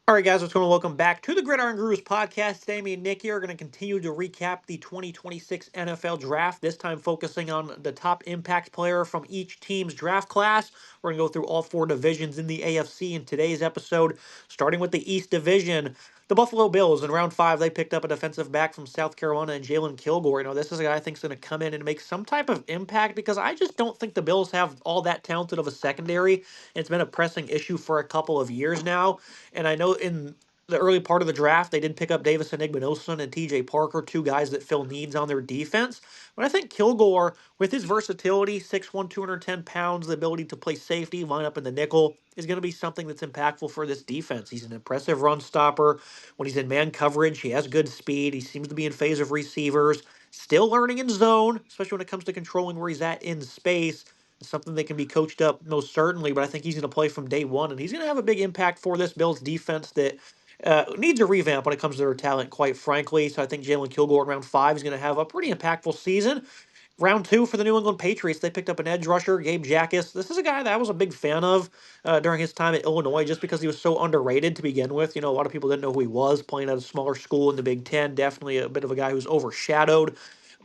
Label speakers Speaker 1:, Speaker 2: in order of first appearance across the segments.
Speaker 1: All right, guys, what's going on? Welcome back to the Gridiron Gurus podcast. Today, me and Nick here are going to continue to recap the 2026 NFL Draft, this time focusing on the top impact player from each team's draft class. We're going to go through all four divisions in the AFC in today's episode, starting with the East Division. The Buffalo Bills, in round five, they picked up a defensive back from South Carolina and Jalen Kilgore. This is a guy I think is going to come in and make some type of impact because I just don't think the Bills have all that talented of a secondary. It's been a pressing issue for a couple of years now. And I know in the early part of the draft, they did pick up Davis Enigmenoson and TJ Parker, two guys that fill needs on their defense. But I think Kilgore, with his versatility, 6'1", 210 pounds, the ability to play safety, line up in the nickel, is going to be something that's impactful for this defense. He's an impressive run stopper. When he's in man coverage, he has good speed. He seems to be in phase of receivers. Still learning in zone, especially when it comes to controlling where he's at in space. It's something that can be coached up most certainly, but I think he's going to play from day one, and he's going to have a big impact for this Bills defense that needs a revamp when it comes to their talent, quite frankly. So I think Jalen Kilgore in round five is going to have a pretty impactful season. Round two for the New England Patriots, they picked up an edge rusher, Gabe Jackas. This is a guy that I was a big fan of during his time at Illinois just because he was so underrated to begin with. A lot of people didn't know who he was, playing at a smaller school in the Big Ten. Definitely a bit of a guy who's overshadowed.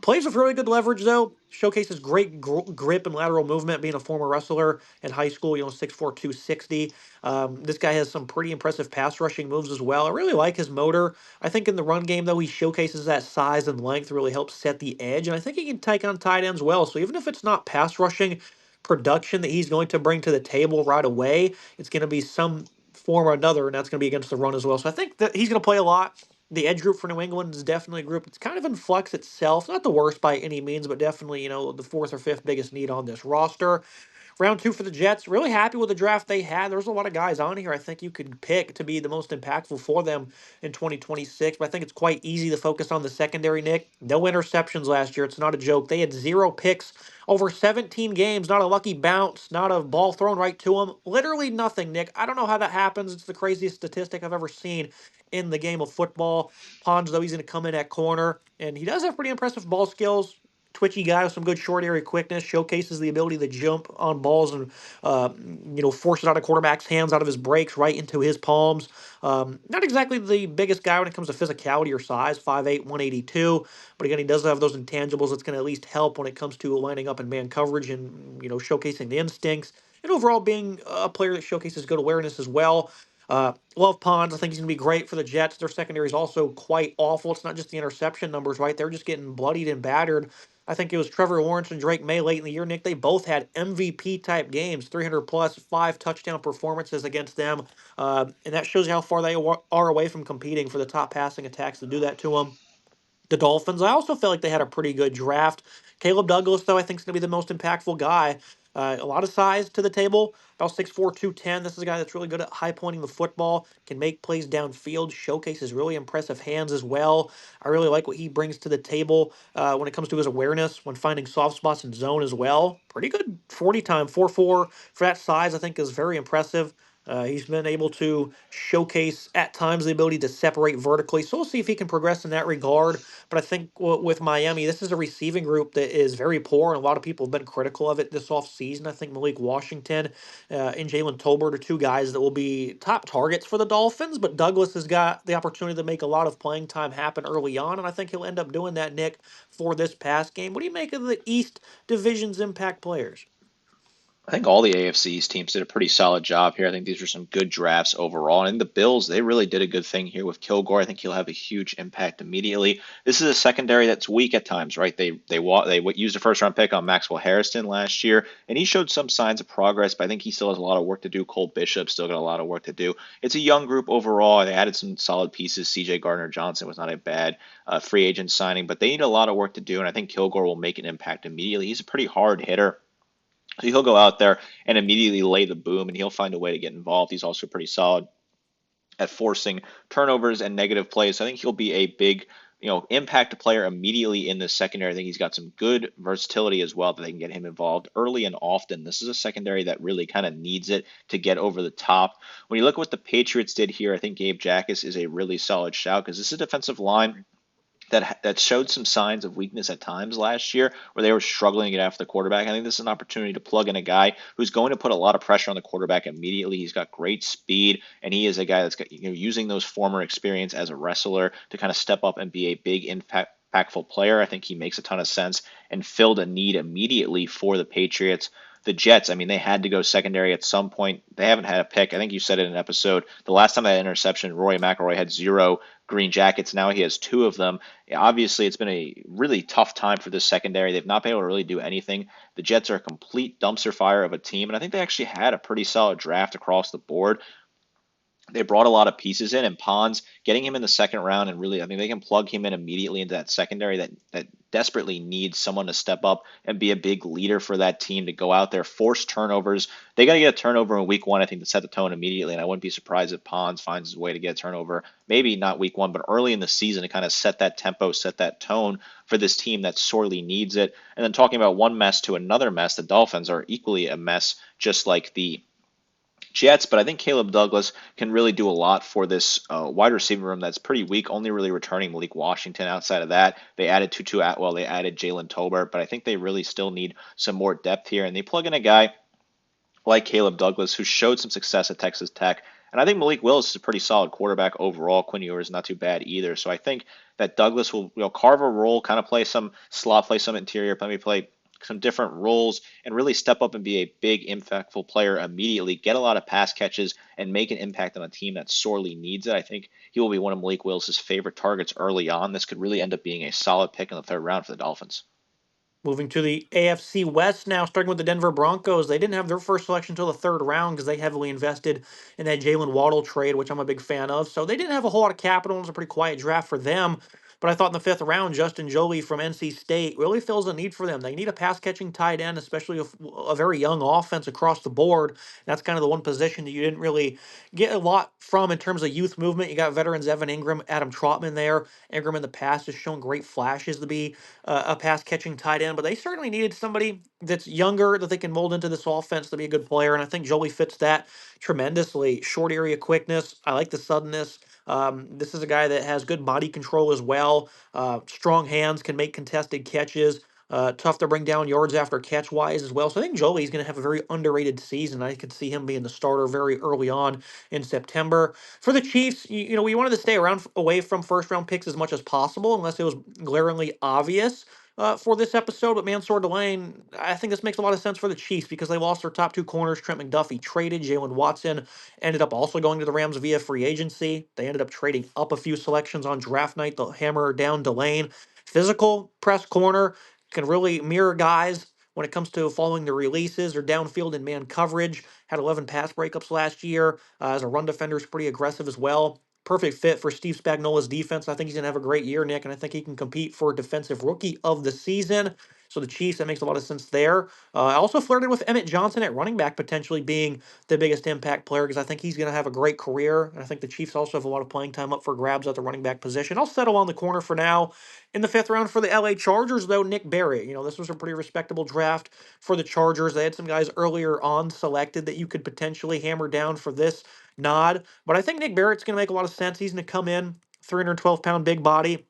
Speaker 1: Plays with really good leverage, though. Showcases great grip and lateral movement, being a former wrestler in high school, 6'4", 260. This guy has some pretty impressive pass rushing moves as well. I really like his motor. I think in the run game, though, he showcases that size and length, really helps set the edge. And I think he can take on tight ends well. So even if it's not pass rushing production that he's going to bring to the table right away, it's going to be some form or another, and that's going to be against the run as well. So I think that he's going to play a lot. The edge group for New England is definitely a group that's kind of in flux itself. Not the worst by any means, but definitely, the fourth or fifth biggest need on this roster. Round two for the Jets. Really happy with the draft they had. There's a lot of guys on here I think you could pick to be the most impactful for them in 2026. But I think it's quite easy to focus on the secondary, Nick. No interceptions last year. It's not a joke. They had zero picks over 17 games. Not a lucky bounce. Not a ball thrown right to them. Literally nothing, Nick. I don't know how that happens. It's the craziest statistic I've ever seen in the game of football. Pons, though, he's going to come in at corner. And he does have pretty impressive ball skills, twitchy guy with some good short area quickness, showcases the ability to jump on balls and force it out of quarterback's hands, out of his breaks, right into his palms. Not exactly the biggest guy when it comes to physicality or size, 5'8", 182, but again, he does have those intangibles that's going to at least help when it comes to lining up in man coverage and showcasing the instincts and overall being a player that showcases good awareness as well. Love Pons. I think he's going to be great for the Jets. Their secondary is also quite awful. It's not just the interception numbers, right? They're just getting bloodied and battered. I think it was Trevor Lawrence and Drake May late in the year, Nick. They both had MVP type games, 300 plus, 5 touchdown performances against them. And that shows you how far they are away from competing for the top passing attacks to do that to them. The Dolphins, I also feel like they had a pretty good draft. Caleb Douglas, though, I think is going to be the most impactful guy. A lot of size to the table, about 6'4", 210. This is a guy that's really good at high pointing the football, can make plays downfield, showcases really impressive hands as well. I really like what he brings to the table when it comes to his awareness, when finding soft spots in zone as well. Pretty good 40 time, 4.4 for that size, I think is very impressive. He's been able to showcase at times the ability to separate vertically. So we'll see if he can progress in that regard. But I think with Miami, this is a receiving group that is very poor, and a lot of people have been critical of it this offseason. I think Malik Washington and Jalen Tolbert are two guys that will be top targets for the Dolphins. But Douglas has got the opportunity to make a lot of playing time happen early on, and I think he'll end up doing that, Nick, for this past game. What do you make of the East Division's impact players?
Speaker 2: I think all the AFC East teams did a pretty solid job here. I think these are some good drafts overall. And the Bills, they really did a good thing here with Kilgore. I think he'll have a huge impact immediately. This is a secondary that's weak at times, right? They used a first round pick on Maxwell Harrison last year, and he showed some signs of progress, but I think he still has a lot of work to do. Cole Bishop still got a lot of work to do. It's a young group overall. They added some solid pieces. CJ Gardner Johnson was not a bad free agent signing, but they need a lot of work to do, and I think Kilgore will make an impact immediately. He's a pretty hard hitter. So he'll go out there and immediately lay the boom, and he'll find a way to get involved. He's also pretty solid at forcing turnovers and negative plays. So I think he'll be a big, impact player immediately in the secondary. I think he's got some good versatility as well that they can get him involved early and often. This is a secondary that really kind of needs it to get over the top. When you look at what the Patriots did here, I think Gabe Jackas is a really solid shout because this is a defensive line that showed some signs of weakness at times last year, where they were struggling to get after the quarterback. I think this is an opportunity to plug in a guy who's going to put a lot of pressure on the quarterback immediately. He's got great speed, and he is a guy that's got, using those former experience as a wrestler to kind of step up and be a big impactful player. I think he makes a ton of sense and filled a need immediately for the Patriots. The Jets, I mean, they had to go secondary at some point. They haven't had a pick. I think you said it in an episode. The last time they had an interception, Roy McIlroy had 0 Green Jackets. Now he has 2 of them. Obviously, it's been a really tough time for this secondary. They've not been able to really do anything. The Jets are a complete dumpster fire of a team, and I think they actually had a pretty solid draft across the board. They brought a lot of pieces in, and Pons getting him in the second round, and really, I mean, they can plug him in immediately into that secondary that desperately needs someone to step up and be a big leader for that team to go out there, force turnovers. They got to get a turnover in week 1, I think, to set the tone immediately, and I wouldn't be surprised if Pons finds his way to get a turnover, maybe not week 1, but early in the season to kind of set that tempo, set that tone for this team that sorely needs it. And then talking about one mess to another mess, the Dolphins are equally a mess, just like the Jets, but I think Caleb Douglas can really do a lot for this wide receiver room that's pretty weak, only really returning Malik Washington. Outside of that, they added Tutu Atwell, they added Jalen Tolbert, but I think they really still need some more depth here, and they plug in a guy like Caleb Douglas, who showed some success at Texas Tech. And I think Malik Willis is a pretty solid quarterback overall. Quinn Ewers is not too bad either. So I think that Douglas will, carve a role, kind of play some slot, play some interior, maybe play some different roles, and really step up and be a big, impactful player immediately, get a lot of pass catches, and make an impact on a team that sorely needs it. I think he will be one of Malik Willis's favorite targets early on. This could really end up being a solid pick in the third round for the Dolphins.
Speaker 1: Moving to the AFC West now, starting with the Denver Broncos. They didn't have their first selection until the third round because they heavily invested in that Jalen Waddle trade, which I'm a big fan of. So they didn't have a whole lot of capital. It was a pretty quiet draft for them. But I thought in the fifth round, Justin Joly from NC State really fills a need for them. They need a pass catching tight end, especially a very young offense across the board. That's kind of the one position that you didn't really get a lot from in terms of youth movement. You got veterans Evan Ingram, Adam Trotman there. Ingram in the past has shown great flashes to be a pass catching tight end, but they certainly needed somebody that's younger that they can mold into this offense to be a good player. And I think Joey fits that tremendously. Short area quickness. I like the suddenness. This is a guy that has good body control as well. Strong hands, can make contested catches. Tough to bring down yards after catch wise as well. So I think Joey's going to have a very underrated season. I could see him being the starter very early on in September. For the Chiefs, we wanted to stay around away from first round picks as much as possible, unless it was glaringly obvious for this episode. But Mansour Delane, I think this makes a lot of sense for the Chiefs because they lost their top 2 corners. Trent McDuffie traded. Jalen Watson ended up also going to the Rams via free agency. They ended up trading up a few selections on draft night to hammer down Delane. Physical press corner, can really mirror guys when it comes to following the releases or downfield in man coverage. Had 11 pass breakups last year. As a run defender, is pretty aggressive as well. Perfect fit for Steve Spagnuolo's defense. I think he's going to have a great year, Nick, and I think he can compete for Defensive Rookie of the Season. So the Chiefs, that makes a lot of sense there. I also flirted with Emmett Johnson at running back potentially being the biggest impact player because I think he's going to have a great career. And I think the Chiefs also have a lot of playing time up for grabs at the running back position. I'll settle on the corner for now. In the fifth round for the LA Chargers, though, Nick Barrett. This was a pretty respectable draft for the Chargers. They had some guys earlier on selected that you could potentially hammer down for this nod. But I think Nick Barrett's going to make a lot of sense. He's going to come in, 312-pound big body,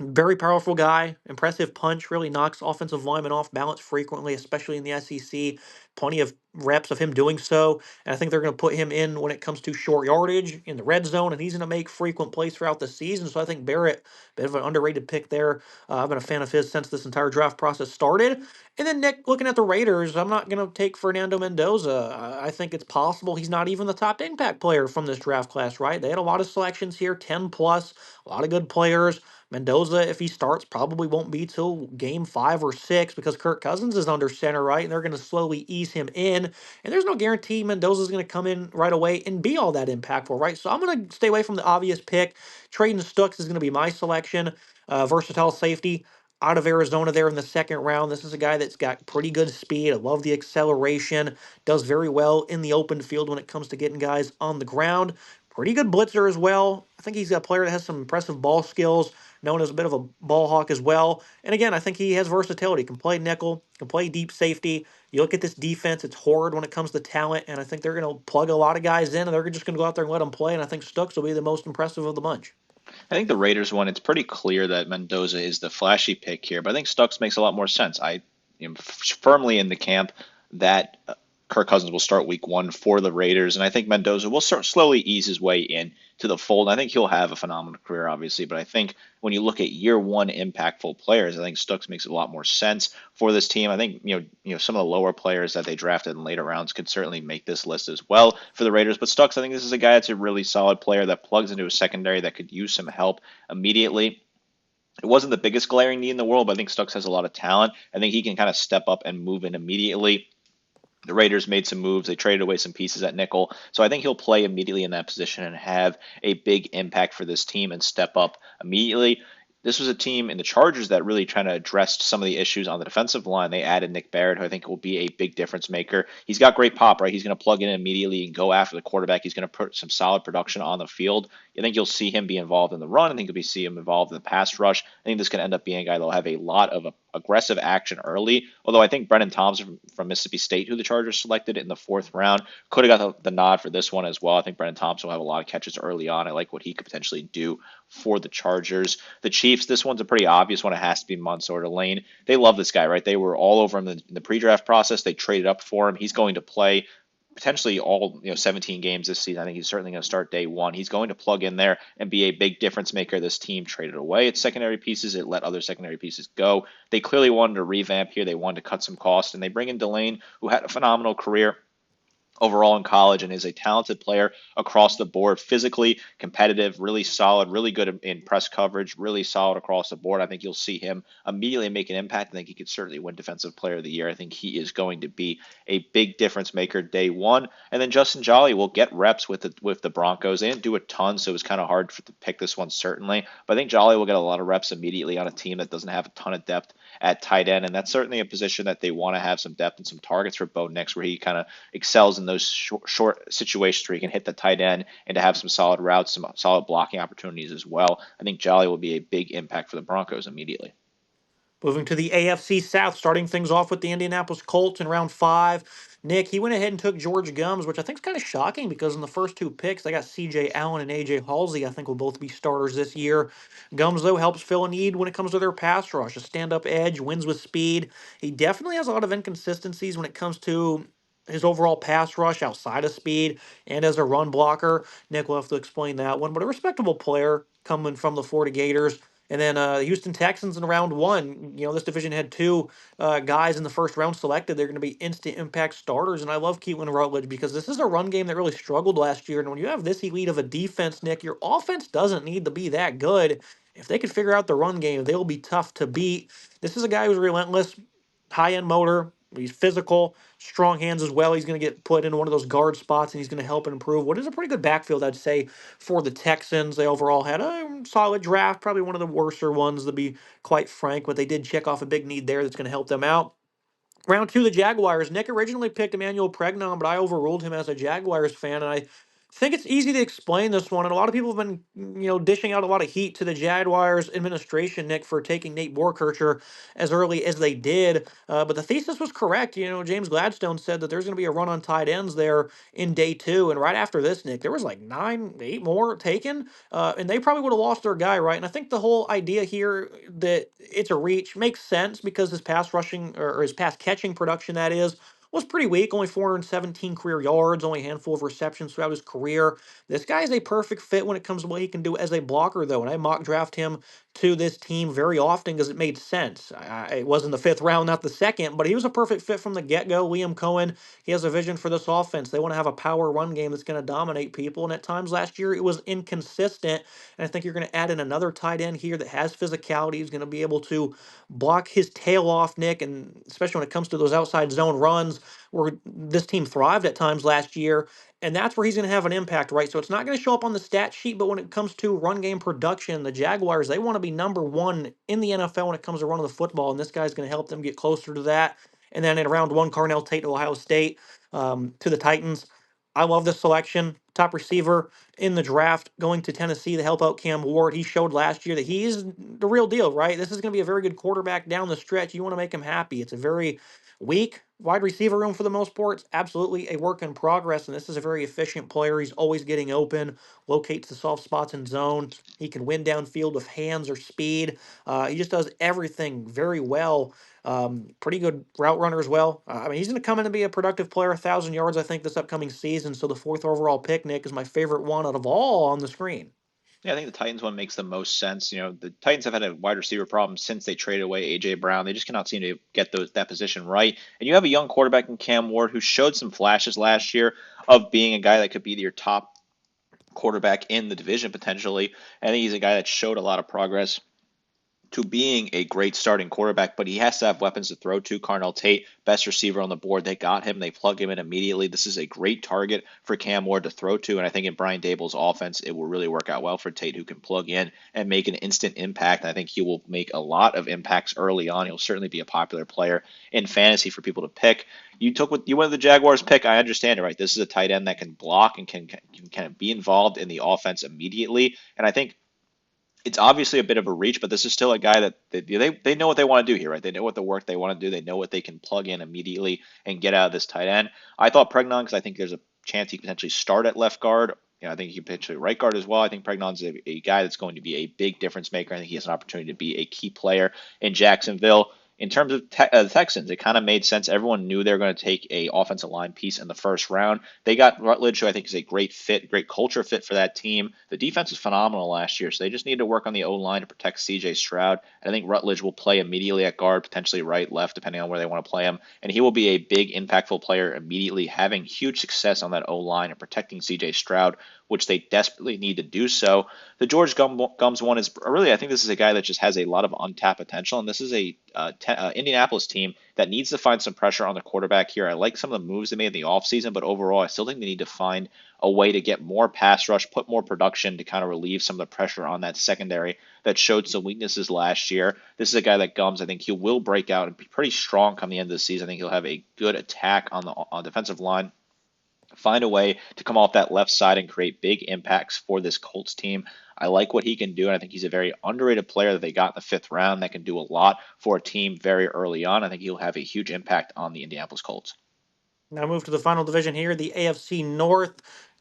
Speaker 1: very powerful guy, impressive punch, really knocks offensive linemen off balance frequently, especially in the SEC. Plenty of reps of him doing so. And I think they're going to put him in when it comes to short yardage in the red zone, and he's going to make frequent plays throughout the season. So I think Barrett, bit of an underrated pick there. I've been a fan of his since this entire draft process started. And then Nick, looking at the Raiders, I'm not going to take Fernando Mendoza. I think it's possible he's not even the top impact player from this draft class, right? They had a lot of selections here, 10 plus, a lot of good players. Mendoza, if he starts, probably won't be till game 5 or 6 because Kirk Cousins is under center, right? And they're going to slowly ease him in. And there's no guarantee Mendoza's going to come in right away and be all that impactful, right? So I'm going to stay away from the obvious pick. Traden Stooks is going to be my selection. Versatile safety out of Arizona there in the second round. This is a guy that's got pretty good speed. I love the acceleration. Does very well in the open field when it comes to getting guys on the ground. Pretty good blitzer as well. I think he's a player that has some impressive ball skills, known as a bit of a ball hawk as well. And again, I think he has versatility. Can play nickel, can play deep safety. You look at this defense, it's horrid when it comes to talent, and I think they're going to plug a lot of guys in, and they're just going to go out there and let them play, and I think Stokes will be the most impressive of the bunch.
Speaker 2: I think the Raiders one, it's pretty clear that Mendoza is the flashy pick here, but I think Stux makes a lot more sense. I am firmly in the camp that Kirk Cousins will start week one for the Raiders, and I think Mendoza will start slowly ease his way in to the fold. I think he'll have a phenomenal career, obviously, but I think when you look at year one impactful players, I think Stux makes a lot more sense for this team. I think some of the lower players that they drafted in later rounds could certainly make this list as well for the Raiders. But Stux, I think this is a guy that's a really solid player that plugs into a secondary that could use some help immediately. It wasn't the biggest glaring need in the world, but I think Stux has a lot of talent. I think he can kind of step up and move in immediately. The Raiders made some moves. They traded away some pieces at nickel. So I think he'll play immediately in that position and have a big impact for this team and step up immediately. This was a team in the Chargers that really trying to address some of the issues on the defensive line. They added Nick Barrett, who I think will be a big difference maker. He's got great pop, right? He's going to plug in immediately and go after the quarterback. He's going to put some solid production on the field. I think you'll see him be involved in the run. I think you'll see him involved in the pass rush. I think this can end up being a guy that'll have a lot of aggressive action early. Although I think Brennan Thompson from Mississippi State, who the Chargers selected in the fourth round, could have got the nod for this one as well. I think Brennan Thompson will have a lot of catches early on. I like what he could potentially do for the Chargers. The Chiefs, this one's a pretty obvious one. It has to be Mansour Lane. They love this guy, right? They were all over him in the pre-draft process. They traded up for him. He's going to play potentially all 17 games this season. I think he's certainly going to start day one. He's going to plug in there and be a big difference maker. This team traded away its secondary pieces. It let other secondary pieces go. They clearly wanted to revamp here. They wanted to cut some costs, and they bring in Delane, who had a phenomenal career overall in college and is a talented player across the board, physically competitive, really solid, really good in press coverage, really solid across the board. I think you'll see him immediately make an impact. I think he could certainly win Defensive Player of the Year. I think he is going to be a big difference maker day one. And then Justin Jolly will get reps with the Broncos. They didn't do a ton, so it was kind of hard to pick this one certainly. But I think Jolly will get a lot of reps immediately on a team that doesn't have a ton of depth at tight end, and that's certainly a position that they want to have some depth and some targets for Bo Nix, where he kind of excels in those short situations where he can hit the tight end and to have some solid routes, some solid blocking opportunities as well. I think Jolly will be a big impact for the Broncos immediately.
Speaker 1: Moving to the AFC South, starting things off with the Indianapolis Colts in round five. Nick, he went ahead and took George Gums, which I think is kind of shocking because in the first two picks, they got CJ Allen and AJ Halsey. I think will both be starters this year. Gums, though, helps fill a need when it comes to their pass rush. A stand up edge, wins with speed. He definitely has a lot of inconsistencies when it comes to his overall pass rush outside of speed and as a run blocker. Nick will have to explain that one, but a respectable player coming from the Florida Gators. And then Houston Texans in round one. This division had two guys in the first round selected. They're going to be instant impact starters. And I love Keaton Rutledge because this is a run game that really struggled last year. And when you have this elite of a defense, Nick, your offense doesn't need to be that good. If they could figure out the run game, they'll be tough to beat. This is a guy who's relentless, high end motor. He's physical, strong hands as well. He's going to get put into one of those guard spots, and he's going to help improve what is a pretty good backfield, I'd say, for the Texans. They overall had a solid draft, probably one of the worser ones, to be quite frank, but they did check off a big need there that's going to help them out. Round two, the Jaguars. Nick originally picked Emmanuel Pregnon, but I overruled him as a Jaguars fan, and I think it's easy to explain this one. And a lot of people have been, dishing out a lot of heat to the Jaguars administration, Nick, for taking Nate Borkircher as early as they did. But the thesis was correct. James Gladstone said that there's going to be a run on tight ends there in day two, and right after this, Nick, there was like 8 more taken, and they probably would have lost their guy, right? And I think the whole idea here that it's a reach makes sense because his pass rushing or his pass catching production, that is, was pretty weak. Only 417 career yards, only a handful of receptions throughout his career. This guy is a perfect fit when it comes to what he can do as a blocker, though. And I mock draft him to this team very often because it made sense. It was in the fifth round, not the second, but he was a perfect fit from the get go. Liam Cohen, he has a vision for this offense. They want to have a power run game that's going to dominate people. And at times last year, it was inconsistent. And I think you're going to add in another tight end here that has physicality, is going to be able to block his tail off, Nick, and especially when it comes to those outside zone runs where this team thrived at times last year. And that's where he's going to have an impact, right? So it's not going to show up on the stat sheet, but when it comes to run game production, the Jaguars, they want to be number one in the NFL when it comes to running the football, and this guy's going to help them get closer to that. And then in round one, Carnell Tate to Ohio State, to the Titans. I love this selection. top receiver in the draft, going to Tennessee to help out Cam Ward. He showed last year that he's the real deal, right? This is going to be a very good quarterback down the stretch. You want to make him happy. It's a very weak wide receiver room for the most part. It's absolutely a work in progress, and this is a very efficient player. He's always getting open, locates the soft spots in zone. He can win downfield with hands or speed. He just does everything very well. Pretty good route runner as well. I mean, he's going to come in and be a productive player, 1,000 yards, I think, this upcoming season. So the fourth overall pick, Nick, is my favorite one out of all on the screen.
Speaker 2: Yeah, I think the Titans one makes the most sense. The Titans have had a wide receiver problem since they traded away AJ Brown. They just cannot seem to get that position right. And you have a young quarterback in Cam Ward who showed some flashes last year of being a guy that could be your top quarterback in the division potentially. I think he's a guy that showed a lot of progress to being a great starting quarterback, but he has to have weapons to throw to. Carnell Tate, best receiver on the board. They got him. They plug him in immediately. This is a great target for Cam Ward to throw to, and I think in Brian Dable's offense, it will really work out well for Tate, who can plug in and make an instant impact. I think he will make a lot of impacts early on. He'll certainly be a popular player in fantasy for people to pick. You went with the Jaguars pick. I understand it, right? This is a tight end that can block and can kind of be involved in the offense immediately, and I think it's obviously a bit of a reach, but this is still a guy that they know what they want to do here, right? They know what the work they want to do. They know what they can plug in immediately and get out of this tight end. I thought Pregnon, because I think there's a chance he could potentially start at left guard. I think he can potentially right guard as well. I think Pregnon's a guy that's going to be a big difference maker. I think he has an opportunity to be a key player in Jacksonville. In terms of the Texans, it kind of made sense. Everyone knew they were going to take a offensive line piece in the first round. They got Rutledge, who I think is a great fit, great culture fit for that team. The defense was phenomenal last year, so they just need to work on the O-line to protect C.J. Stroud. And I think Rutledge will play immediately at guard, potentially right, left, depending on where they want to play him. And he will be a big, impactful player immediately, having huge success on that O-line and protecting C.J. Stroud, which they desperately need to do so. The George Gums one is really, I think this is a guy that just has a lot of untapped potential, and this is a Indianapolis team that needs to find some pressure on the quarterback here. I like some of the moves they made in the offseason, but overall, I still think they need to find a way to get more pass rush, put more production to kind of relieve some of the pressure on that secondary that showed some weaknesses last year. This is a guy that Gums, I think he will break out and be pretty strong come the end of the season. I think he'll have a good attack on the defensive line, find a way to come off that left side and create big impacts for this Colts team. I like what he can do, and I think he's a very underrated player that they got in the fifth round that can do a lot for a team very early on. I think he'll have a huge impact on the Indianapolis Colts.
Speaker 1: Now move to the final division here, the AFC North.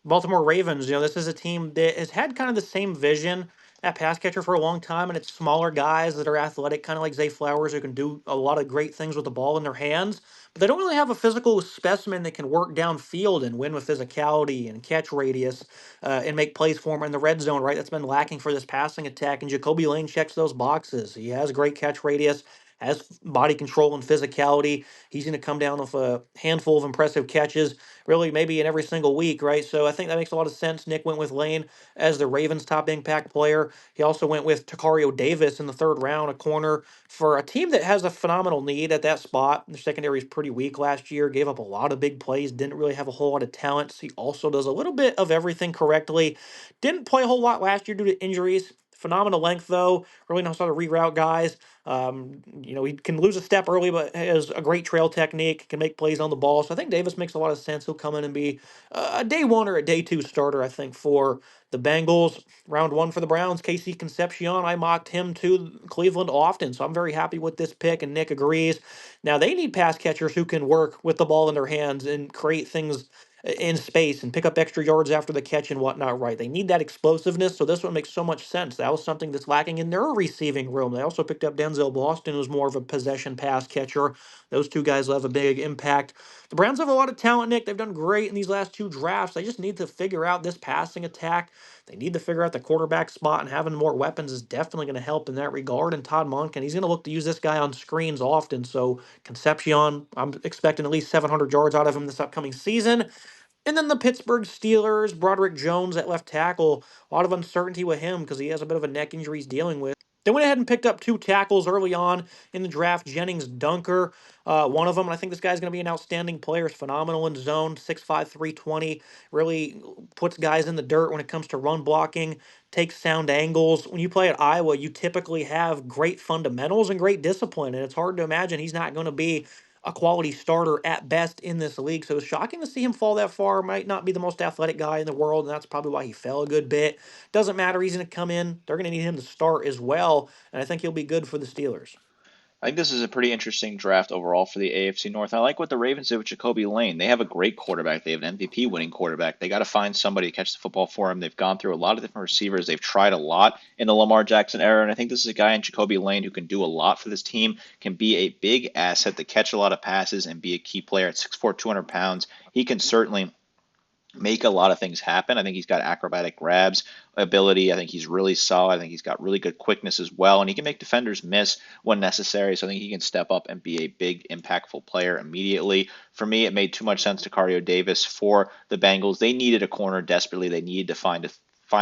Speaker 1: Baltimore Ravens. This is a team that has had kind of the same vision at pass catcher for a long time, and it's smaller guys that are athletic, kind of like Zay Flowers, who can do a lot of great things with the ball in their hands. But they don't really have a physical specimen that can work downfield and win with physicality and catch radius and make plays for him in the red zone, right? That's been lacking for this passing attack, and Jacoby Lane checks those boxes. He has great catch radius, has body control and physicality. He's going to come down with a handful of impressive catches, really maybe in every single week, right? So I think that makes a lot of sense. Nick went with Lane as the Ravens' top impact player. He also went with Takario Davis in the third round, a corner for a team that has a phenomenal need at that spot. The secondary is pretty weak last year, gave up a lot of big plays, didn't really have a whole lot of talent. He also does a little bit of everything correctly. Didn't play a whole lot last year due to injuries. Phenomenal length, though. Really knows how to reroute guys. He can lose a step early, but has a great trail technique, can make plays on the ball. So I think Davis makes a lot of sense. He'll come in and be a day one or a day two starter, I think, for the Bengals. Round one for the Browns, Casey Concepcion. I mocked him to Cleveland often, so I'm very happy with this pick, and Nick agrees. Now, they need pass catchers who can work with the ball in their hands and create things in space and pick up extra yards after the catch and whatnot, right? They need that explosiveness, so this one makes so much sense. That was something that's lacking in their receiving room. They also picked up Denzel Boston, who's more of a possession pass catcher. Those two guys will have a big impact. The Browns have a lot of talent, Nick. They've done great in these last two drafts. They just need to figure out this passing attack. They need to figure out the quarterback spot, and having more weapons is definitely going to help in that regard. And Todd Monken, he's going to look to use this guy on screens often. So Concepcion, I'm expecting at least 700 yards out of him this upcoming season. And then the Pittsburgh Steelers, Broderick Jones at left tackle. A lot of uncertainty with him because he has a bit of a neck injury he's dealing with. They went ahead and picked up two tackles early on in the draft. Jennings Dunker, one of them. And I think this guy's going to be an outstanding player. He's phenomenal in zone, 6'5", 320. Really puts guys in the dirt when it comes to run blocking, takes sound angles. When you play at Iowa, you typically have great fundamentals and great discipline. And it's hard to imagine he's not going to be a quality starter at best in this league. So it's shocking to see him fall that far. Might not be the most athletic guy in the world, and that's probably why he fell a good bit. Doesn't matter. He's going to come in. They're going to need him to start as well, and I think he'll be good for the Steelers.
Speaker 2: I think this is a pretty interesting draft overall for the AFC North. I like what the Ravens did with Jacoby Lane. They have a great quarterback. They have an MVP winning quarterback. They got to find somebody to catch the football for him. They've gone through a lot of different receivers. They've tried a lot in the Lamar Jackson era, and I think this is a guy in Jacoby Lane who can do a lot for this team, can be a big asset to catch a lot of passes and be a key player at 6'4", 200 pounds. He can certainly make a lot of things happen. I think he's got acrobatic grabs ability. I think he's really solid. I think he's got really good quickness as well, and he can make defenders miss when necessary. So I think he can step up and be a big, impactful player immediately. For me, it made too much sense to Cardio Davis for the Bengals. They needed a corner desperately. They needed to find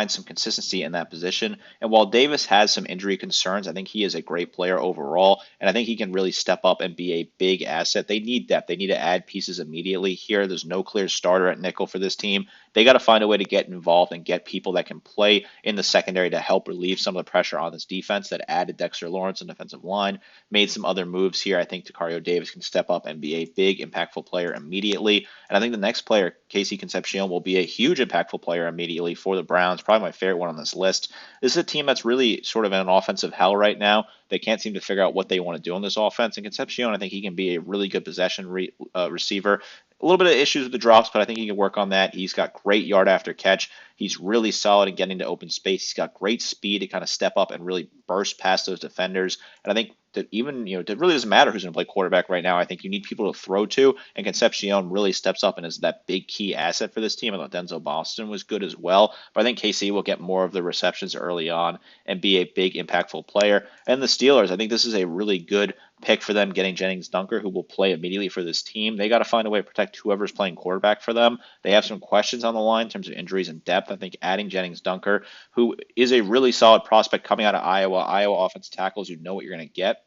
Speaker 2: some consistency in that position. And while Davis has some injury concerns, I think he is a great player overall, and I think he can really step up and be a big asset. They need depth. They need to add pieces immediately. Here, there's no clear starter at nickel for this team. They got to find a way to get involved and get people that can play in the secondary to help relieve some of the pressure on this defense that added Dexter Lawrence on defensive line, made some other moves here. I think Tacario Davis can step up and be a big, impactful player immediately. And I think the next player, Casey Concepcion, will be a huge, impactful player immediately for the Browns. Probably my favorite one on this list. This is a team that's really sort of in an offensive hell right now. They can't seem to figure out what they want to do on this offense. And Concepcion, I think he can be a really good possession receiver. A little bit of issues with the drops, but I think he can work on that. He's got great yard after catch. He's really solid in getting to open space. He's got great speed to kind of step up and really burst past those defenders. And I think that even, it really doesn't matter who's going to play quarterback right now. I think you need people to throw to, and Concepcion really steps up and is that big key asset for this team. I thought Denzel Boston was good as well, but I think KC will get more of the receptions early on and be a big, impactful player. And the Steelers, I think this is a really good pick for them, getting Jennings Dunker, who will play immediately for this team. They got to find a way to protect whoever's playing quarterback for them. They have some questions on the line in terms of injuries and depth. I think adding Jennings Dunker, who is a really solid prospect coming out of Iowa offensive tackles, you know what you're going to get.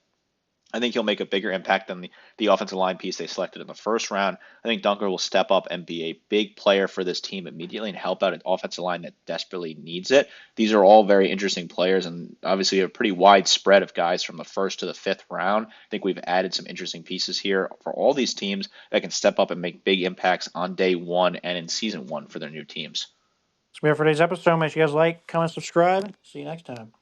Speaker 2: I think he'll make a bigger impact than the offensive line piece they selected in the first round. I think Dunker will step up and be a big player for this team immediately and help out an offensive line that desperately needs it. These are all very interesting players, and obviously a pretty wide spread of guys from the first to the fifth round. I think we've added some interesting pieces here for all these teams that can step up and make big impacts on day one and in season one for their new teams.
Speaker 1: That's it for today's episode. Make sure you guys like, comment, subscribe. See you next time.